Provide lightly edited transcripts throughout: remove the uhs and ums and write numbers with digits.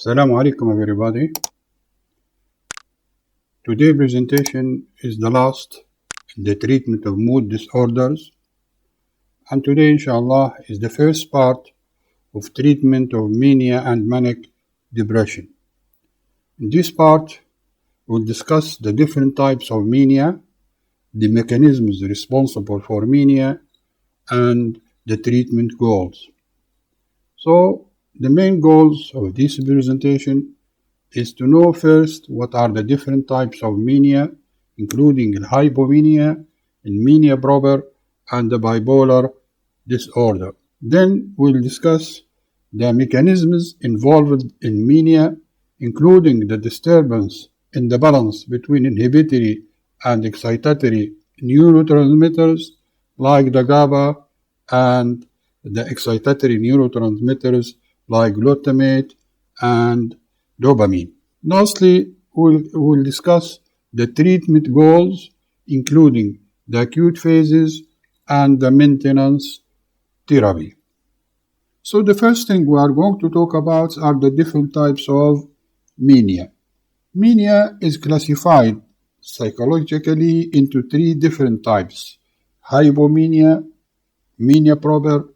Assalamu alaikum everybody. Today's presentation is the last in the treatment of mood disorders, and today inshallah is the first part of treatment of mania and manic depression. In this part we'll discuss the different types of mania, the mechanisms responsible for mania, and the treatment goals. So the main goals of this presentation is to know first what are the different types of mania, including hypomania, mania proper, and the bipolar disorder. Then we'll discuss the mechanisms involved in mania, including the disturbance in the balance between inhibitory and excitatory neurotransmitters like the GABA and the excitatory neurotransmitters like glutamate and dopamine. Lastly, we'll discuss the treatment goals, including the acute phases and the maintenance therapy. So the first thing we are going to talk about are the different types of mania. Mania is classified psychologically into three different types: hypomania, mania proper,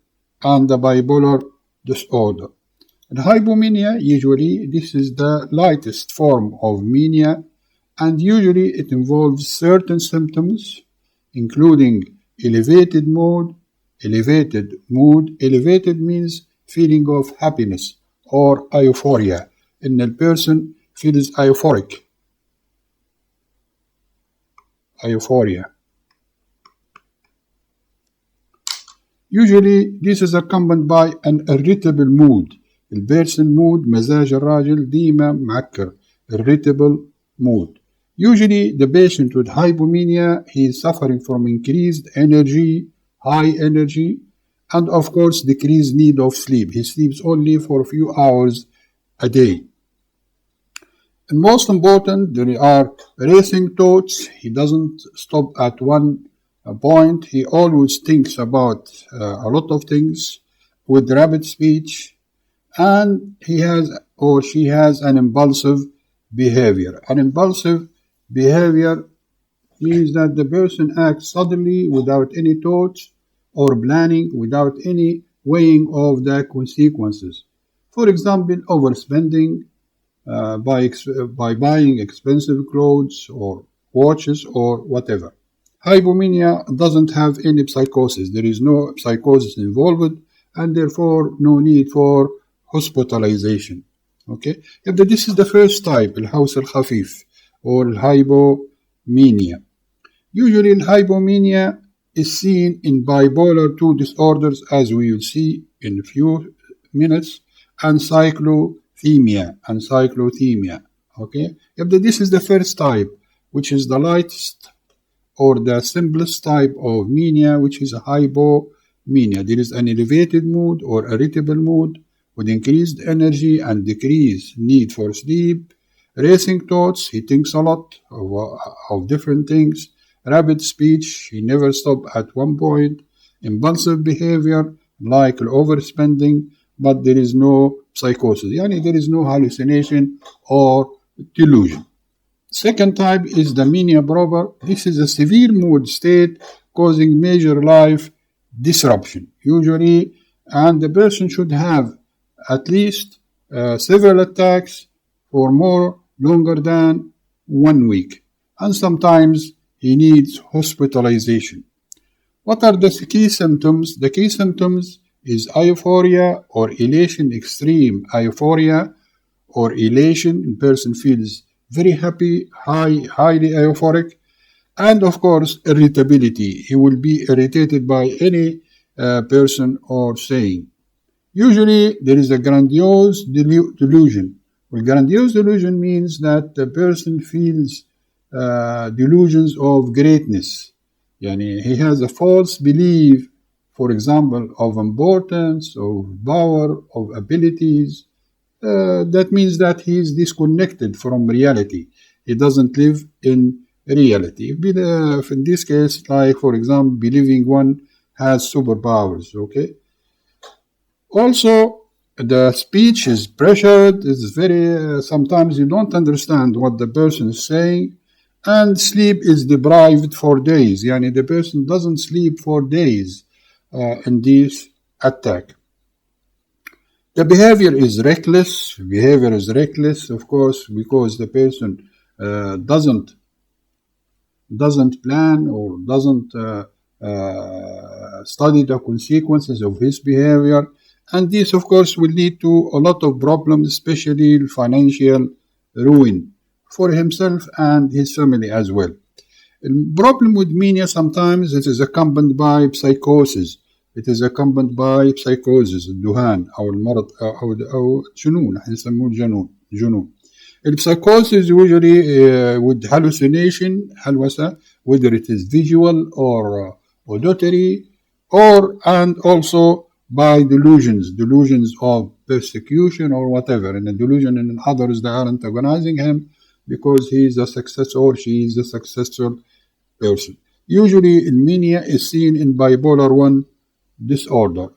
and the bipolar disorder. In hypomania, usually this is the lightest form of mania, and usually it involves certain symptoms, including elevated mood. Elevated means feeling of happiness or euphoria, and the person feels euphoric. Euphoria. Usually this is accompanied by an irritable mood. البيرسون mood مزاج الراجل ديما معكر irritable mood. Usually the patient with hypomania, he is suffering from increased energy, high energy, and of course decreased need of sleep. He sleeps only for a few hours a day. And most important, there are racing thoughts. He doesn't stop at one point. He always thinks about a lot of things with rapid speech. And he has or she has an impulsive behavior. An impulsive behavior means that the person acts suddenly without any thoughts or planning, without any weighing of the consequences. For example, overspending by buying expensive clothes or watches or whatever. Hypomania doesn't have any psychosis. There is no psychosis involved, and therefore no need for hospitalization. Okay, this is the first type, الهوس الخفيف or hypomania. Usually hypomania is seen in bipolar 2 disorders, as we will see in a few minutes, and cyclothymia. Okay, this is the first type, which is the lightest or the simplest type of mania, which is a hypomania. There is an elevated mood or irritable mood with increased energy and decreased need for sleep, racing thoughts, he thinks a lot of different things, rapid speech, he never stops at one point, impulsive behavior like overspending, but there is no psychosis, there is no hallucination or delusion. Second type is the mania proper. This is a severe mood state causing major life disruption, usually, and the person should have at least several attacks for longer than 1 week, and sometimes he needs hospitalization. What are the key symptoms? The key symptoms is euphoria or elation, extreme euphoria or elation. The person feels very happy, highly euphoric, and of course irritability. He will be irritated by any person or saying. Usually there is a grandiose delusion. Well, grandiose delusion means that the person feels delusions of greatness. He has a false belief, for example, of importance, of power, of abilities. That means that he is disconnected from reality. He doesn't live in reality. In this case, like for example, believing one has superpowers, okay? Also, the speech is pressured, it's very, sometimes you don't understand what the person is saying, and sleep is deprived for days. Yani the person doesn't sleep for days in this attack. The behavior is reckless. Behavior is reckless, of course, because the person doesn't plan or doesn't study the consequences of his behavior. And this, of course, will lead to a lot of problems, especially financial ruin for himself and his family as well. The problem with mania sometimes it is accompanied by psychosis. It is accompanied by psychosis, الذهان أو المرض أو جنون، نسموه جنون. Psychosis usually with hallucination, halwasa, whether it is visual or auditory, and also by delusions of persecution or whatever, and a delusion in others that are antagonizing him because he is a successful or she is a successful person. Usually, mania is seen in bipolar 1 disorder.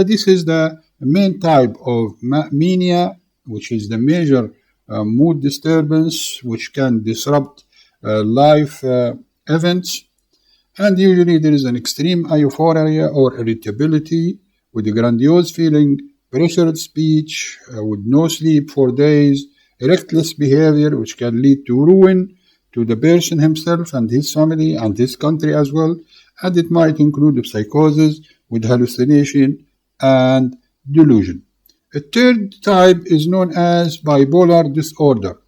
This is the main type of mania, which is the major mood disturbance which can disrupt life events. And usually there is an extreme euphoria or irritability with a grandiose feeling, pressured speech, with no sleep for days, reckless behavior which can lead to ruin to the person himself and his family and his country as well. And it might include psychosis with hallucination and delusion. A third type is known as bipolar disorder.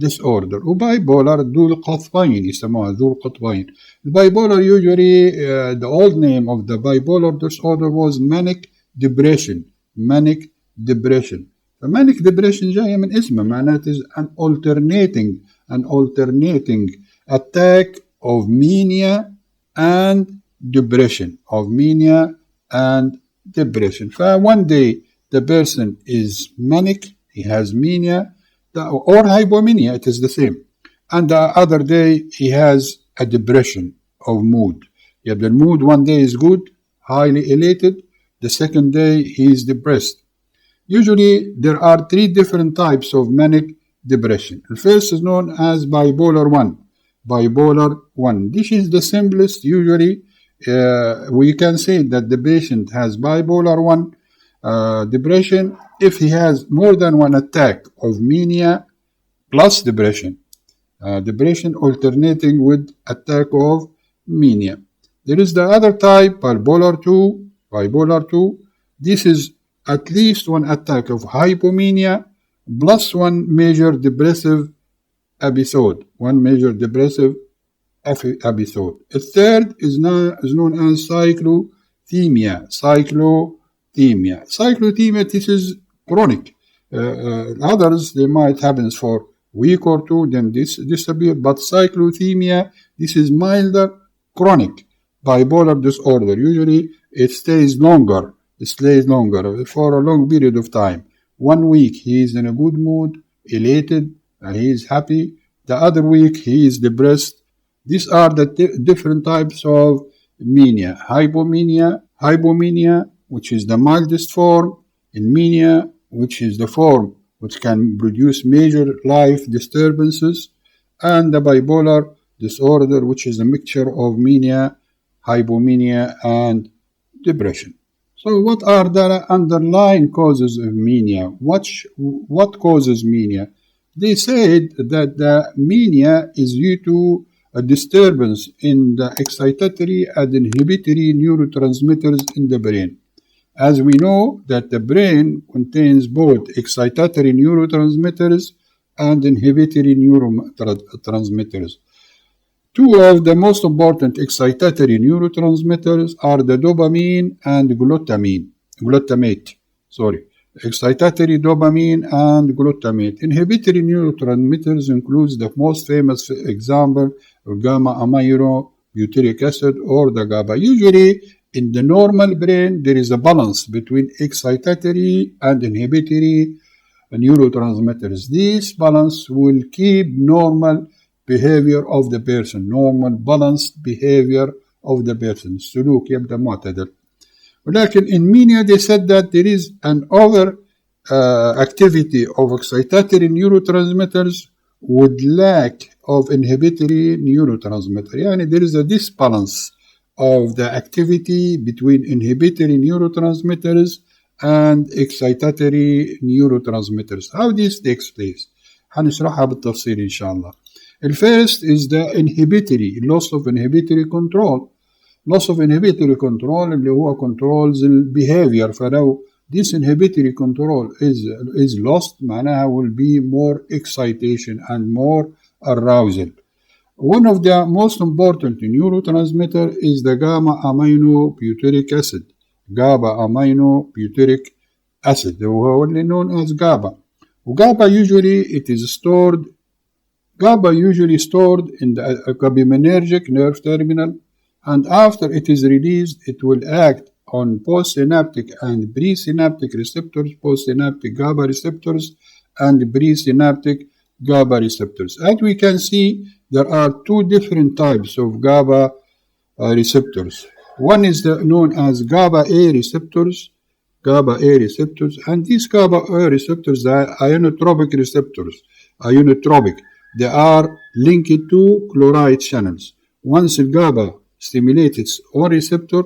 وبايبولار ذو القطبين يسموها ذو القطبين. Bipolar usually the old name of the bipolar disorder was manic depression. Manic depression جاية من اسمه معناته an alternating attack of mania and depression. One day the person is manic, he has mania, or hypomania, it is the same. And the other day he has a depression of mood. The mood one day is good, highly elated, the second day he is depressed. Usually there are 3 different types of manic depression. The first is known as bipolar 1. This is the simplest. Usually we can say that the patient has bipolar 1 depression if he has more than one attack of mania plus depression. Depression alternating with attack of mania. There is the other type, bipolar 2. This is at least one attack of hypomania plus one major depressive episode. A third is known as cyclothymia. Cyclothymia, this is chronic. Others, they might happen for a week or two, then this disappear. But cyclothymia, this is milder chronic bipolar disorder. Usually it stays longer for a long period of time. 1 week he is in a good mood, elated, he is happy. The other week he is depressed. These are the different types of mania. Hypomania, which is the mildest form, and mania, which is the form which can produce major life disturbances, and the bipolar disorder, which is a mixture of mania, hypomania, and depression. So what are the underlying causes of mania? What causes mania? They said that the mania is due to a disturbance in the excitatory and inhibitory neurotransmitters in the brain. As we know that the brain contains both excitatory neurotransmitters and inhibitory neurotransmitters. 2 of the most important excitatory neurotransmitters are the dopamine and glutamate. Excitatory dopamine and glutamate. Inhibitory neurotransmitters includes the most famous example of gamma amino butyric acid or the GABA. Usually in the normal brain there is a balance between excitatory and inhibitory neurotransmitters. This balance will keep normal behavior of the person, normal balanced behavior of the person. السلوك يبدأ معتدل. ولكن in mania they said that there is an over activity of excitatory neurotransmitters with lack of inhibitory neurotransmitter. يعني there is a disbalance of the activity between inhibitory neurotransmitters and excitatory neurotransmitters. How this takes place? هنشرحها بالتفصيل إن شاء الله. The first is the inhibitory, loss of inhibitory control. Loss of inhibitory control اللي هو controls the behavior. فلو this inhibitory control is lost معناها will be more excitation and more arousal. One of the most important neurotransmitter is the gamma aminobutyric acid. GABA aminobutyric acid وهو اللي known as GABA. وGABA usually it is stored in the glutamatergic nerve terminal, and after it is released it will act on postsynaptic and presynaptic receptors, postsynaptic GABA receptors and presynaptic GABA receptors. As we can see, there are two different types of GABA receptors. One is known as GABA A receptors, and these GABA A receptors are ionotropic receptors. They are linked to chloride channels. Once GABA stimulates its own receptor,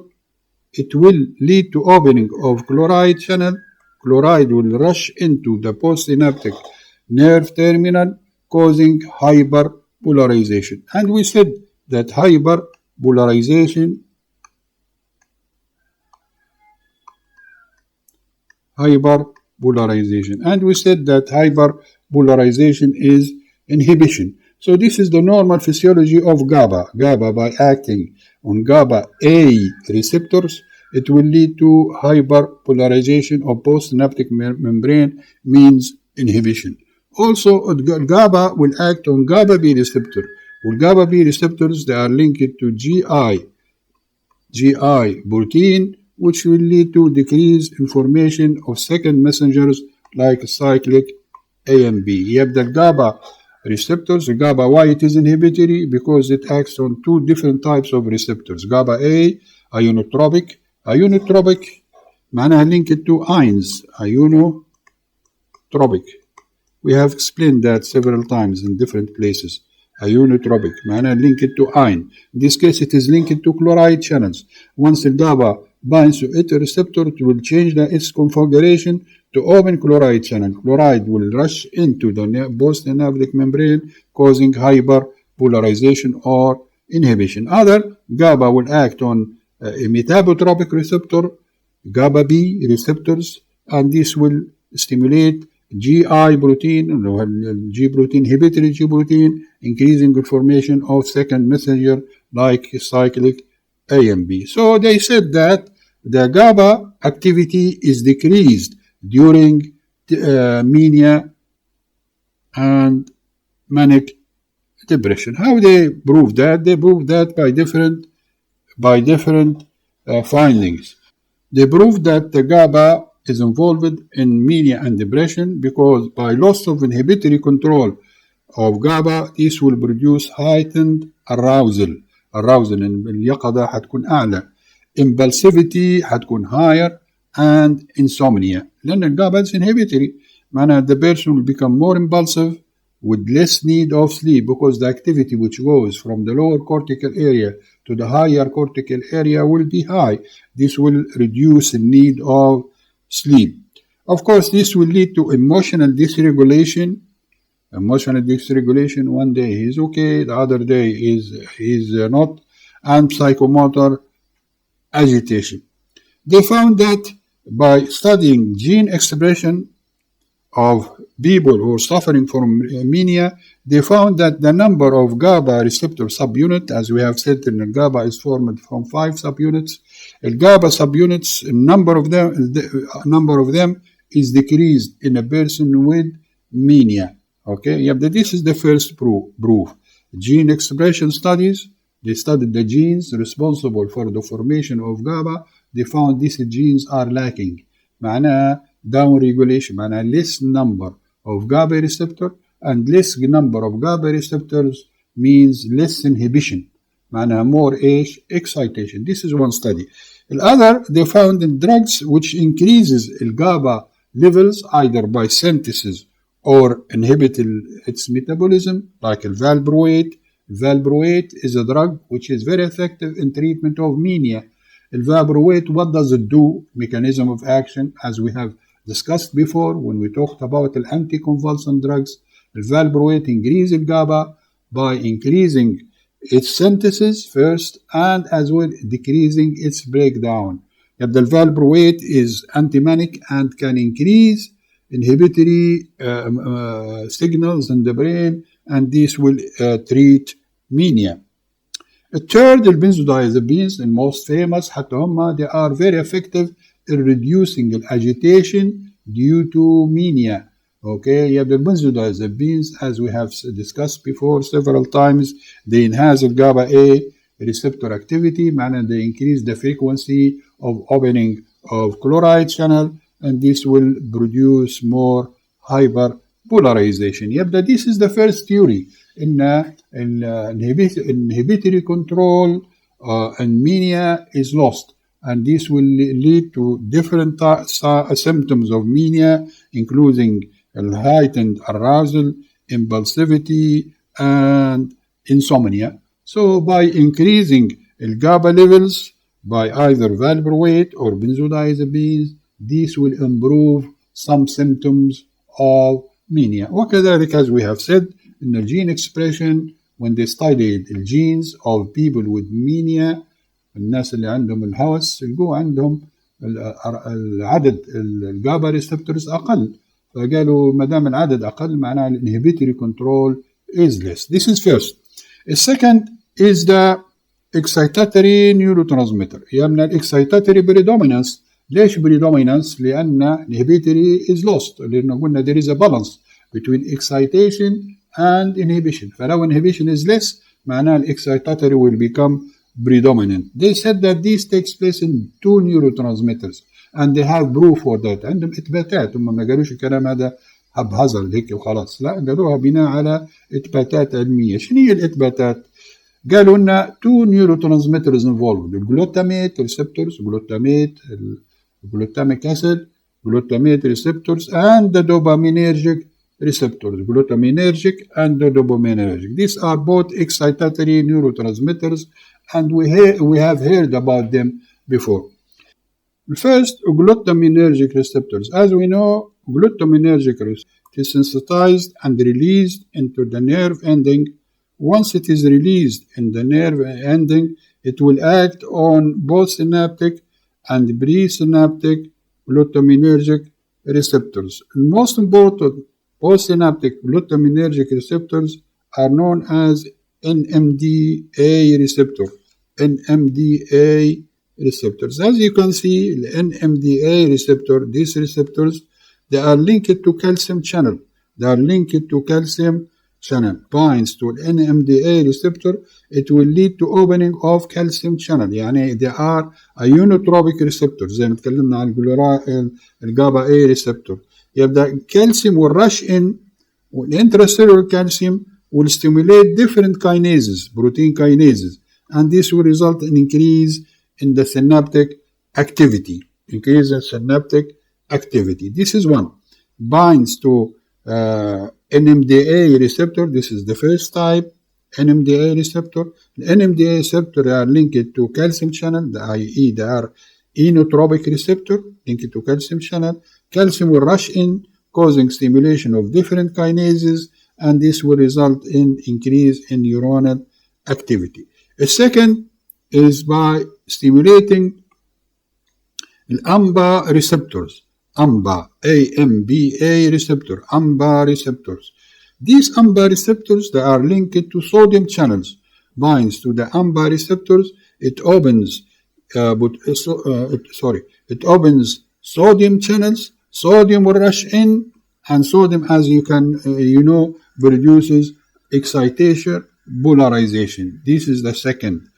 it will lead to opening of chloride channel. Chloride will rush into the postsynaptic nerve terminal, causing hyperpolarization. And we said that hyperpolarization is inhibition. So this is the normal physiology of GABA. GABA, by acting on GABA A receptors, it will lead to hyperpolarization of postsynaptic membrane, means inhibition. Also, GABA will act on GABA B receptor. With GABA B receptors, they are linked to GI protein, which will lead to decreased information of second messengers like cyclic AMP. يبدأ GABA receptors, GABA, why it is inhibitory? Because it acts on two different types of receptors. GABA A, ionotropic معناها linked to ions, ionotropic. We have explained that several times in different places. Ionotropic معناها linked to ion. In this case, it is linked to chloride channels. Once the GABA binds to its receptor, it will change its configuration to open chloride channel. Chloride will rush into the postsynaptic membrane, causing hyperpolarization or inhibition. Other GABA will act on a metabotropic receptor, GABA B receptors, and this will stimulate GI protein, inhibitory G protein, increasing the formation of second messenger like cyclic AMP. So they said that the GABA activity is decreased during mania and manic depression. How they prove that? They prove that by different findings. They prove that the GABA is involved in mania and depression because by loss of inhibitory control of GABA, this will produce heightened arousal. اليقظة حتكون أعلى. Impulsivity حتكون higher, and insomnia. لأن الGABA is inhibitory. معناها the person will become more impulsive with less need of sleep because the activity which goes from the lower cortical area to the higher cortical area will be high. This will reduce the need of sleep. Of course, this will lead to emotional dysregulation. One day he is okay, the other day he is not, and psychomotor agitation. They found that by studying gene expression of people who are suffering from mania, they found that the number of GABA receptor subunits, as we have said, GABA is formed from 5 subunits. GABA subunits, number of them is decreased in a person with mania. Okay, this is the first proof. Gene expression studies, they studied the genes responsible for the formation of GABA. They found these genes are lacking. معناها down regulation, معناها less number of GABA receptor, and less number of GABA receptors means less inhibition. معناها more excitation. This is one study. The other, they found in drugs which increases GABA levels either by synthesis or inhibit its metabolism, like valproate. Valproate is a drug which is very effective in treatment of mania. Valproate, what does it do? Mechanism of action, as we have discussed before when we talked about the anticonvulsant drugs. Valproate increases GABA by increasing its synthesis first and as well decreasing its breakdown. Yet the valproate is anti-manic and can increase inhibitory signals in the brain, and this will treat mania. A third, benzodiazepines, the most famous, حتى هم, they are very effective in reducing agitation due to mania. Okay, you have the benzodiazepines, as we have discussed before several times, they enhance the GABA A receptor activity, and they increase the frequency of opening of chloride channel, and this will produce more hyperpolarization. Yep, this is the first theory in inhibitory control and mania is lost, and this will lead to different symptoms of mania, including heightened arousal, impulsivity, and insomnia. So by increasing GABA levels by either valproate or benzodiazepines, this will improve some symptoms of mania. وكذلك, as we have said, in the gene expression, when they studied the genes of people with mania, الناس اللي عندهم الهوس لقوا عندهم العدد الجابا ريسبتورز أقل، فقالوا ما دام العدد أقل معناه الانهبيتوري كنترول is less. This is first. The second is the excitatory neurotransmitter. يمنع excitatory predominance. ليش predominance؟ لأن inhibitory is lost. لأنه قلنا there is a balance between excitation and inhibition. فلو inhibition is less معناه excitatory will become predominant. They said that this takes place in two neurotransmitters and they have proof for that. عندهم إثباتات. هم ما قالوش الكلام هذا هبهزل هيك وخلاص، لا قالوها بناء على إثباتات علمية. شنو هي الإثباتات؟ قالوا لنا two neurotransmitters involved: الجلوتاميت receptors, glutamic acid, glutamate receptors, and the dopaminergic receptors, glutaminergic and the dopaminergic. These are both excitatory neurotransmitters, and we have heard about them before. First, glutaminergic receptors. As we know, glutaminergic receptors is sensitized and released into the nerve ending. Once it is released in the nerve ending, it will act on both synaptic and presynaptic glutaminergic receptors. The most important postsynaptic glutaminergic receptors are known as NMDA receptor. NMDA receptors. As you can see, the NMDA receptor, these receptors, they are linked to calcium channel. Binds to an NMDA receptor, it will lead to opening of calcium channel. يعني they are ionotropic receptors. زي ما تكلمنا عن الجابا A receptor. يبدأ calcium will rush in, intracellular calcium will stimulate different kinases, protein kinases, and this will result in increase in the synaptic activity. This is one. Binds to NMDA receptor. This is the first type, NMDA receptor. The NMDA receptor are linked to calcium channel, i.e. they are inotropic receptor linked to calcium channel. Calcium will rush in, causing stimulation of different kinases, and this will result in increase in neuronal activity. A second is by stimulating the AMBA receptors. AMBA, AMBA receptor, AMBA receptors. These AMBA receptors, they are linked to sodium channels. Binds to the AMBA receptors, it opens sodium channels. Sodium will rush in, and sodium, as you can produces excitation, polarization. This is the second.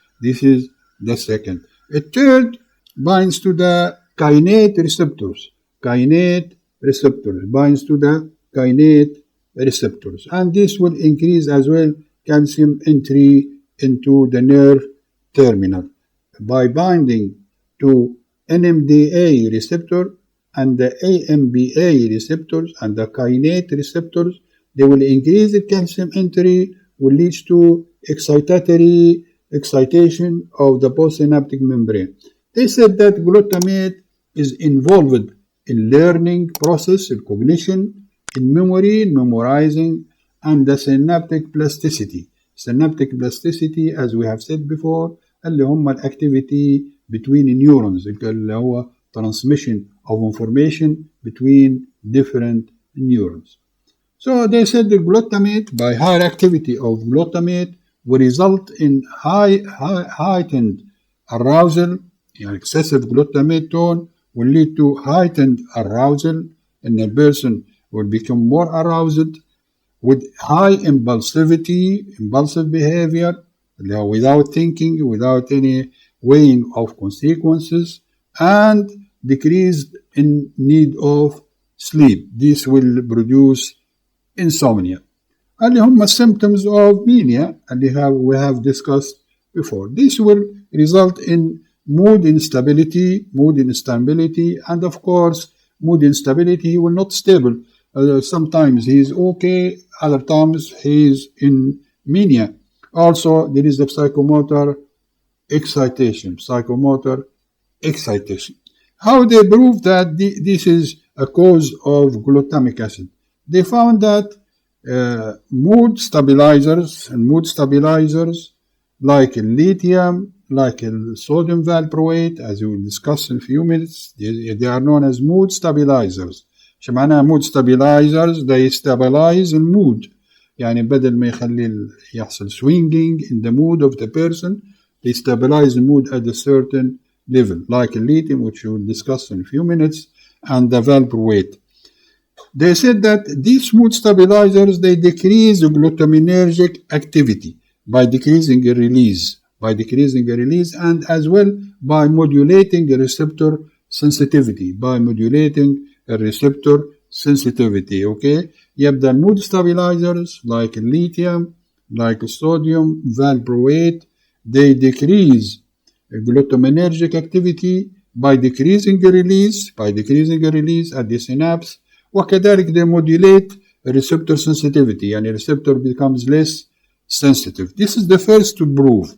A third binds to the kainate receptors. Binds to the kainate receptors, and this will increase as well calcium entry into the nerve terminal. By binding to NMDA receptor and the AMPA receptors and the kinase receptors, they will increase the calcium entry, will lead to excitation of the postsynaptic membrane. They said that glutamate is involved in learning process, in cognition, in memory, in memorizing, and the synaptic plasticity. Synaptic plasticity, as we have said before, اللي هم activity between neurons, اللي هو transmission of information between different neurons. So they said the glutamate, by higher activity of glutamate, will result in heightened arousal. Excessive glutamate tone will lead to heightened arousal, and the person will become more aroused with high impulsive behavior, without thinking, without any weighing of consequences, and decreased in need of sleep. This will produce insomnia. اللي هم symptoms of mania اللي we have discussed before. This will result in mood instability, and of course, mood instability, he will not stable. Sometimes he is okay, other times he is in mania. Also, there is the psychomotor excitation. How they prove that this is a cause of glutamic acid? They found that mood stabilizers like lithium, like sodium valproate, as we will discuss in a few minutes, they are known as mood stabilizers. شو معناها mood stabilizers? They stabilize the mood. يعني بدل ما يخلي يحصل swinging in the mood of the person, they stabilize the mood at a certain level, like lithium, which we will discuss in a few minutes, and the valproate. They said that these mood stabilizers, they decrease the glutaminergic activity by decreasing the release, and as well by modulating the receptor sensitivity, okay? يبدأ mood stabilizers like lithium, like sodium valproate, they decrease glutaminergic activity by decreasing the release at the synapse. وكذلك they modulate receptor sensitivity, يعني receptor becomes less sensitive. This is the first proof.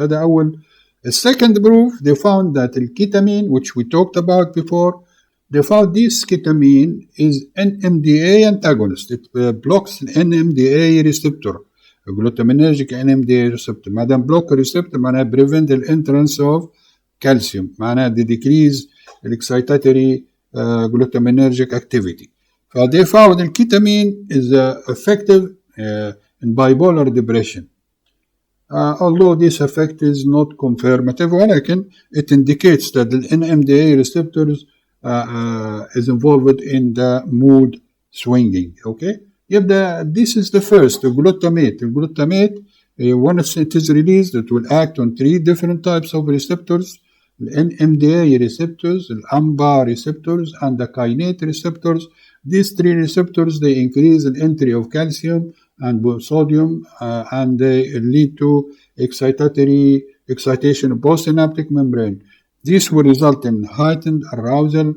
هذا أول. The second proof, they found that the ketamine, which we talked about before, they found this ketamine is NMDA antagonist. It blocks NMDA receptor, glutaminergic NMDA receptor. ما دام block receptor معناها prevent the entrance of calcium, معناها they decrease the excitatory glutaminergic activity. They found that ketamine is effective in bipolar depression. Although this effect is not confirmative, ولكن it indicates that the NMDA receptors is involved in the mood swinging. Okay, this is the first, the glutamate. Once it is released, it will act on 3 different types of receptors: the NMDA receptors, the AMPA receptors, and the kinase receptors. These 3 receptors, they increase the entry of calcium and sodium, and they lead to excitation of postsynaptic membrane. This will result in heightened arousal,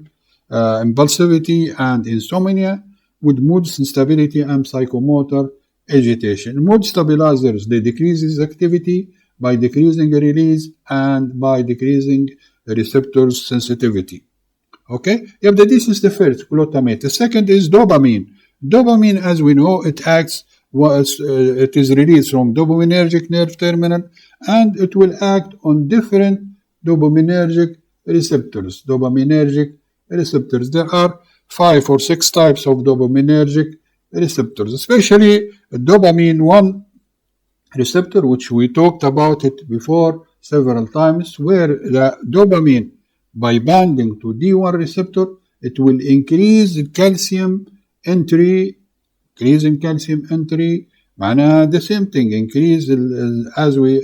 impulsivity, and insomnia, with mood instability and psychomotor agitation. Mood stabilizers, they decrease this activity by decreasing the release and by decreasing the receptors sensitivity. Okay, this is the first, glutamate. The second is dopamine. Dopamine, as we know, it acts it is released from dopaminergic nerve terminal, and it will act on different dopaminergic receptors. There are 5 or 6 types of dopaminergic receptors, especially dopamine 1 receptor, which we talked about it before several times, where the dopamine, by binding to D1 receptor, it will increase the calcium entry. Increasing calcium entry معناها the same thing, increase as we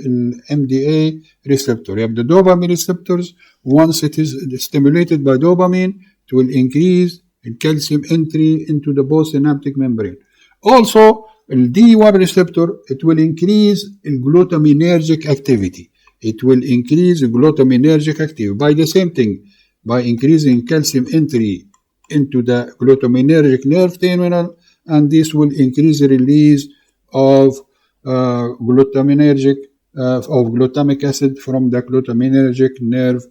MDA receptor. You have the dopamine receptors. Once it is stimulated by dopamine, it will increase calcium entry into the postsynaptic membrane. Also, D1 receptor, it will increase glutaminergic activity. It will increase glutaminergic activity by the same thing, by increasing calcium entry into the glutaminergic nerve terminal, and this will increase the release of glutamic acid from the glutaminergic nerve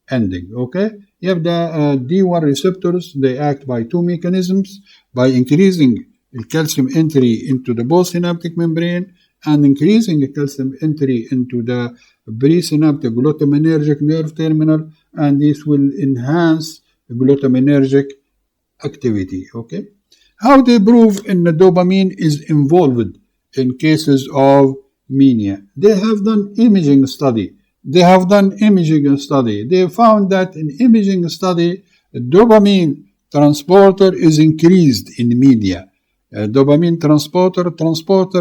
ending. Okay, you have the D1 receptors. They act by two mechanisms: by increasing calcium entry into the postsynaptic membrane and increasing the calcium entry into the presynaptic glutaminergic nerve terminal, and this will enhance glutaminergic activity. Okay, how they prove in the dopamine is involved in cases of mania? They have done imaging study. They found that in imaging study, dopamine transporter is increased in mania. Dopamine transporter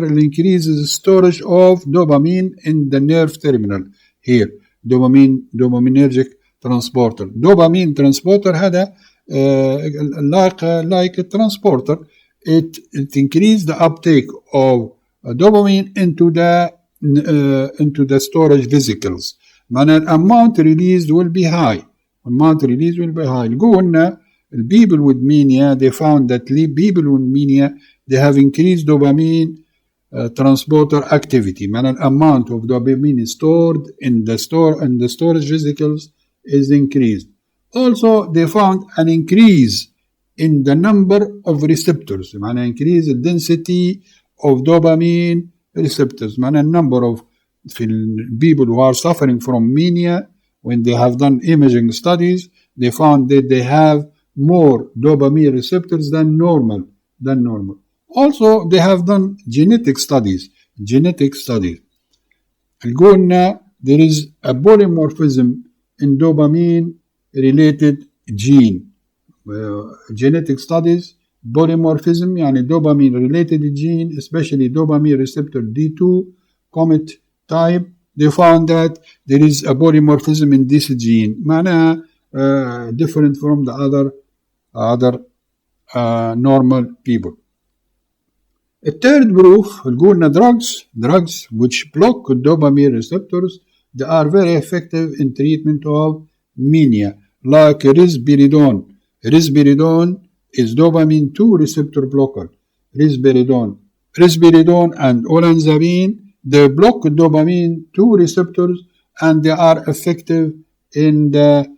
increases storage of dopamine in the nerve terminal. Here, dopaminergic transporter. Dopamine transporter هذا like a transporter. It increases the uptake of dopamine into the storage vesicles. معنى amount released will be high. قلنا people with mania, they found that people with mania, they have increased dopamine transporter activity. معنى amount of dopamine stored in the storage vesicles is increased. Also, they found an increase in the number of receptors. معنى increase the density of dopamine receptors. معنى number of people who are suffering from mania, when they have done imaging studies, they found that they have more dopamine receptors than normal. Also, they have done genetic studies. قلنا there is a polymorphism in dopamine-related gene. Genetic studies, polymorphism, يعني dopamine-related gene, especially dopamine receptor D2 comet type, they found that there is a polymorphism in this gene. معناها different from the other normal people. A third proof, قلنا drugs which block dopamine receptors, they are very effective in treatment of mania, like risperidone. Risperidone is dopamine 2 receptor blocker. Risperidone and olanzapine, they block dopamine 2 receptors, and they are effective in the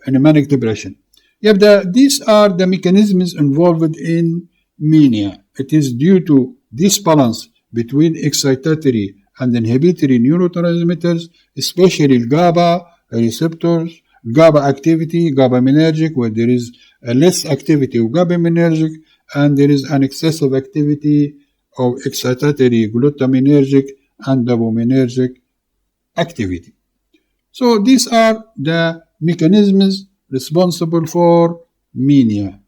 in manic depression. These are the mechanisms involved in mania. It is due to this balance between excitatory and inhibitory neurotransmitters, especially GABA receptors, GABA activity, GABAminergic, where there is a less activity of GABAminergic, and there is an excessive activity of excitatory, glutaminergic, and dopaminergic activity. So these are the mechanisms responsible for mania.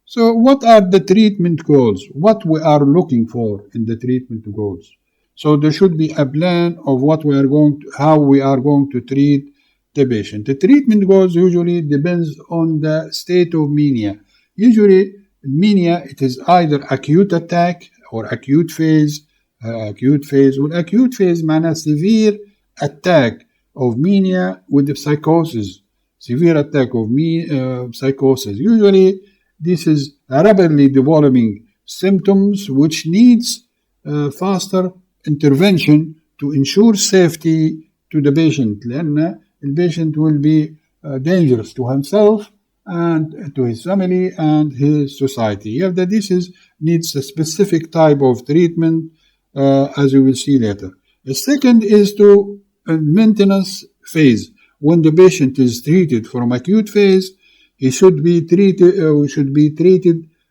So what are the treatment goals? What we are looking for in the treatment goals? So there should be a plan of how we are going to treat the patient. The treatment goals usually depends on the state of mania. Usually mania, it is either acute attack or acute phase. Acute phase معناها severe attack of mania with psychosis. Severe attack of psychosis. Usually this is rapidly developing symptoms which needs faster intervention to ensure safety to the patient. لأن the patient will be dangerous to himself and to his family and his society. This needs a specific type of treatment, as we will see later. The second is to maintenance phase. When the patient is treated from acute phase, he should be treated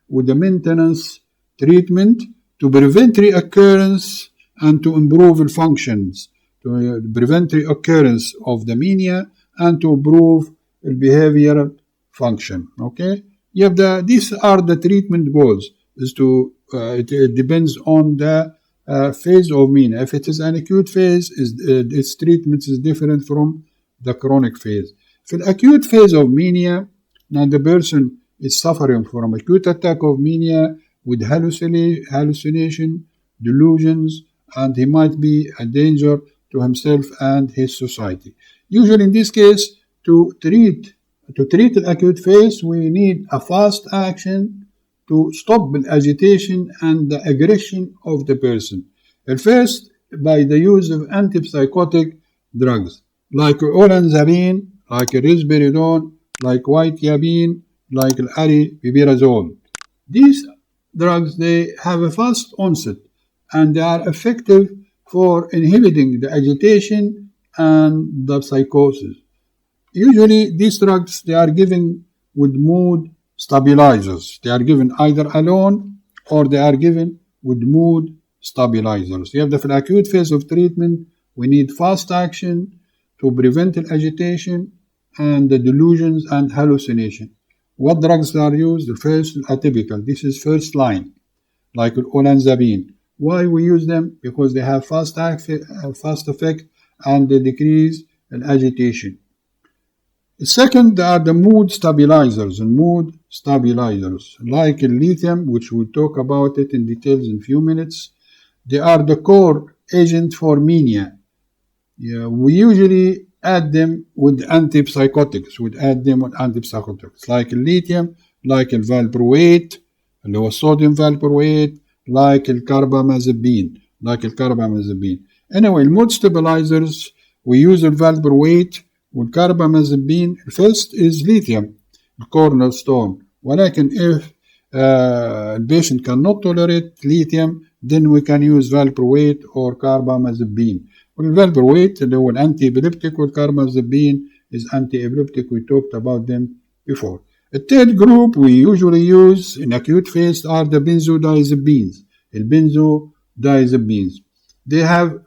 with the maintenance treatment to prevent reoccurrence and to improve the functions, to prevent reoccurrence of the mania and to improve the behavioral function. Okay, these are the treatment goals. It depends on the phase of mania. If it is an acute phase, its treatment is different from the chronic phase. For the acute phase of mania, now the person is suffering from acute attack of mania with hallucination, delusions, and he might be a danger to himself and his society. Usually in this case, to treat an acute phase, we need a fast action to stop the agitation and the aggression of the person. At first, by the use of antipsychotic drugs like olanzapine, like risperidone, like white yabine, like aripiprazole. These drugs, they have a fast onset and they are effective for inhibiting the agitation and the psychosis. Usually these drugs, they are given with mood stabilizers. They are given either alone or they are given with mood stabilizers. You have the acute phase of treatment, we need fast action to prevent the agitation and the delusions and hallucination. What drugs are used? The first, atypical. This is first line, like olanzapine. Why we use them? Because they have fast effect and they decrease in agitation. Second are the mood stabilizers, like lithium, which we'll talk about it in details in a few minutes. They are the core agent for mania. We usually add them with antipsychotics, like lithium, like valproate, اللي هو sodium valproate, like carbamazepine. Anyway, mood stabilizers, we use valproate والcarbamazepine. First is lithium, the cornerstone. ولكن if the patient cannot tolerate lithium, then we can use valproate or carbamazepine. والvalproate اللي هو anti-epileptic والcarbamazepine is anti-epileptic. We talked about them before. The third group we usually use in acute phase are the benzodiazepines.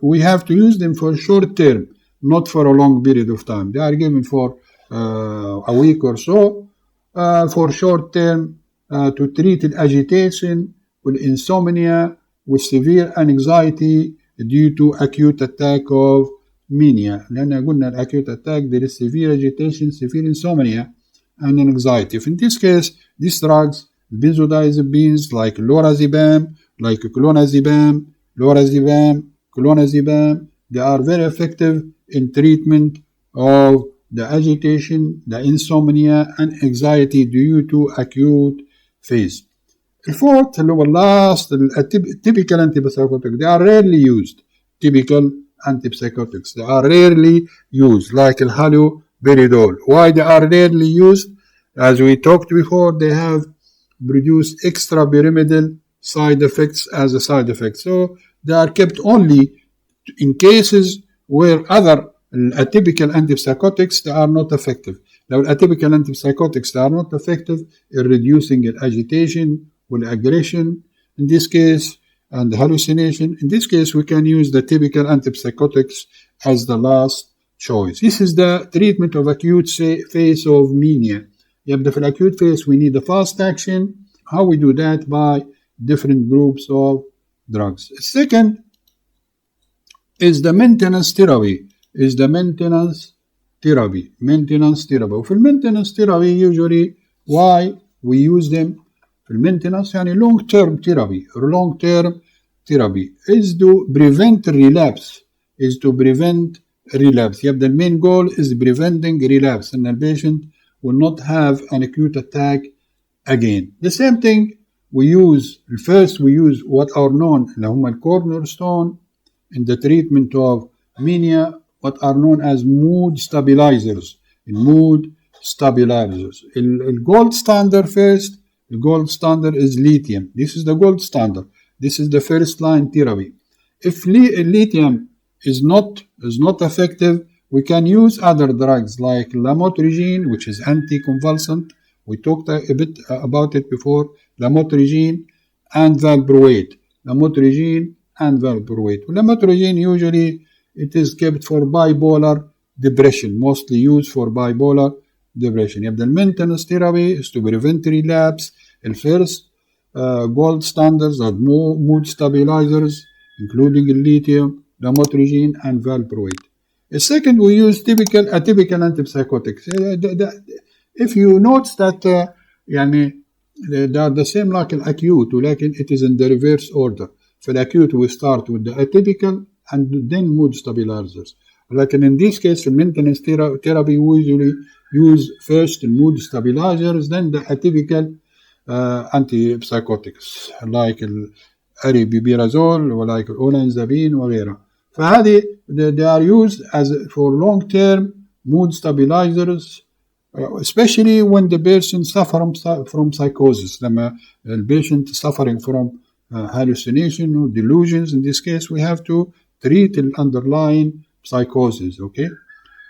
We have to use them for short term, not for a long period of time. They are given for a week or so, for short term, to treat agitation, with insomnia, with severe anxiety due to acute attack of mania. لأن قلنا acute attack, there is severe agitation, severe insomnia, and anxiety. In this case, these drugs, benzodiazepines like lorazepam, clonazepam, they are very effective in treatment of the agitation, the insomnia, and anxiety due to acute phase. The fourth, last, typical antipsychotics, they are rarely used. Like haloperidol. Why they are rarely used? As we talked before, they have produced extrapyramidal side effects as a side effect. So they are kept only in cases where other atypical antipsychotics, they are not effective. Now, atypical antipsychotics, they are not effective in reducing agitation or aggression in this case, and hallucination. In this case, we can use the typical antipsychotics as the last choice. This is the treatment of acute phase of mania. For the acute phase, we need a fast action. How we do that? By different groups of drugs. Second is the maintenance therapy. For maintenance therapy, usually why we use them? For maintenance, long-term therapy is to prevent relapse. The main goal is preventing relapse, and the patient will not have an acute attack again. The same thing we use what are known as cornerstone in the treatment of mania, what are known as mood stabilizers. The gold standard first. The gold standard is lithium. This is the gold standard. This is the first line therapy. If lithium is not effective, we can use other drugs like lamotrigine, which is anticonvulsant. We talked a bit about it before. Lamotrigine and valproate. Lamotrigine usually it is kept for bipolar depression, mostly used for bipolar depression. The maintenance therapy is to prevent relapse. The first gold standards are mood stabilizers, including lithium, lamotrigine, and valproate. The second, we use atypical antipsychotics. If you notice that they are the same like acute, ولكن it is in the reverse order. For acute we start with the atypical and then mood stabilizers. Like in this case, in maintenance therapy, we usually use first mood stabilizers, then the atypical antipsychotics like الاريبيبيرازول or like olanzapine وغيرها. فهذه they are used as for long term mood stabilizers, especially when the patient suffers from psychosis. لما the patient suffering from hallucination or delusions, in this case we have to treat the underlying psychosis. Okay.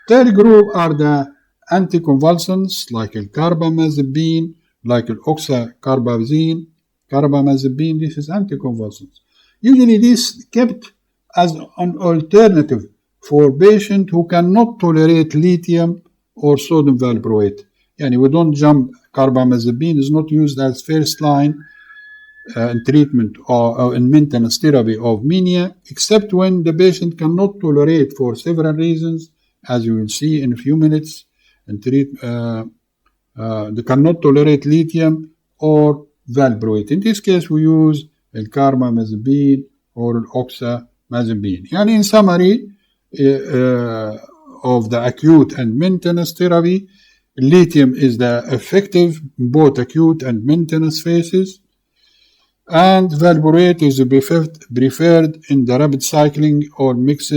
Third group are the anticonvulsants like carbamazepine, like oxcarbazepine. Carbamazepine, this is anticonvulsants. Usually this kept as an alternative for patients who cannot tolerate lithium or sodium valproate. Yani we don't jump. Carbamazepine is not used as first line in treatment or in maintenance therapy of mania, except when the patient cannot tolerate for several reasons, as you will see in a few minutes. And they cannot tolerate lithium or valproate. In this case, we use carbamazepine or oxamazepine. And in summary of the acute and maintenance therapy, lithium is the effective in both acute and maintenance phases, and valproate is preferred in the rapid cycling or mixed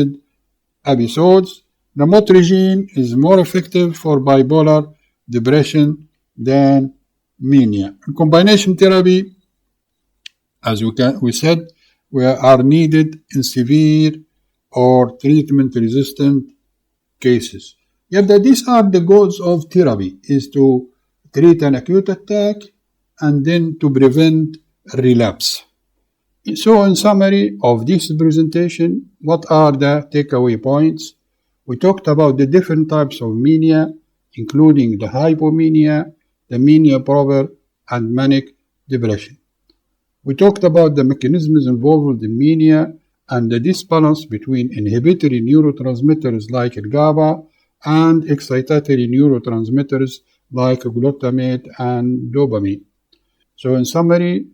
episodes. Lamotrigine is more effective for bipolar depression than mania. In combination therapy, as we said, are needed in severe or treatment-resistant cases. Yet these are the goals of therapy, is to treat an acute attack and then to prevent relapse. So in summary of this presentation, what are the takeaway points? We talked about the different types of mania, including the hypomania, the mania proper, and manic depression. We talked about the mechanisms involved in mania and the disbalance between inhibitory neurotransmitters like GABA and excitatory neurotransmitters like glutamate and dopamine. So in summary,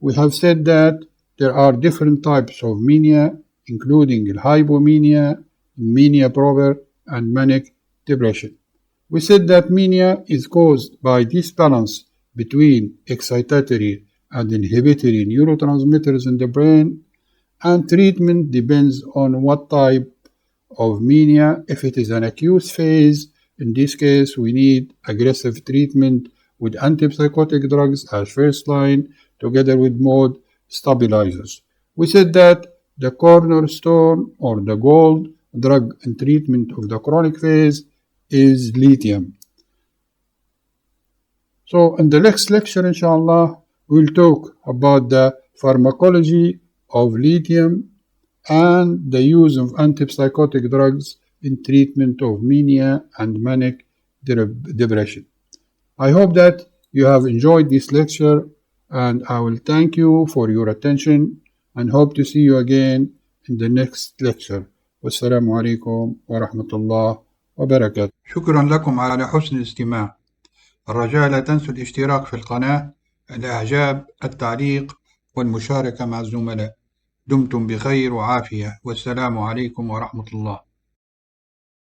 we have said that there are different types of mania, including hypomania, mania proper, and manic depression. We said that mania is caused by disbalance between excitatory and inhibitory neurotransmitters in the brain, and treatment depends on what type of mania. If it is an acute phase, in this case we need aggressive treatment with antipsychotic drugs as first line, together with mood stabilizers. We said that the cornerstone or the gold drug in treatment of the chronic phase is lithium. So in the next lecture, inshallah, we'll talk about the pharmacology of lithium and the use of antipsychotic drugs in treatment of mania and manic depression. I hope that you have enjoyed this lecture, and I will thank you for your attention and hope to see you again in the next lecture. Wassalamu alaikum wa rahmatullah wa barakatuh. شكرا لكم على حسن الاستماع. الرجاء لا تنسوا الاشتراك في القناة، الإعجاب، التعليق والمشاركة مع الزملاء. دمتم بخير وعافية، والسلام عليكم ورحمة الله.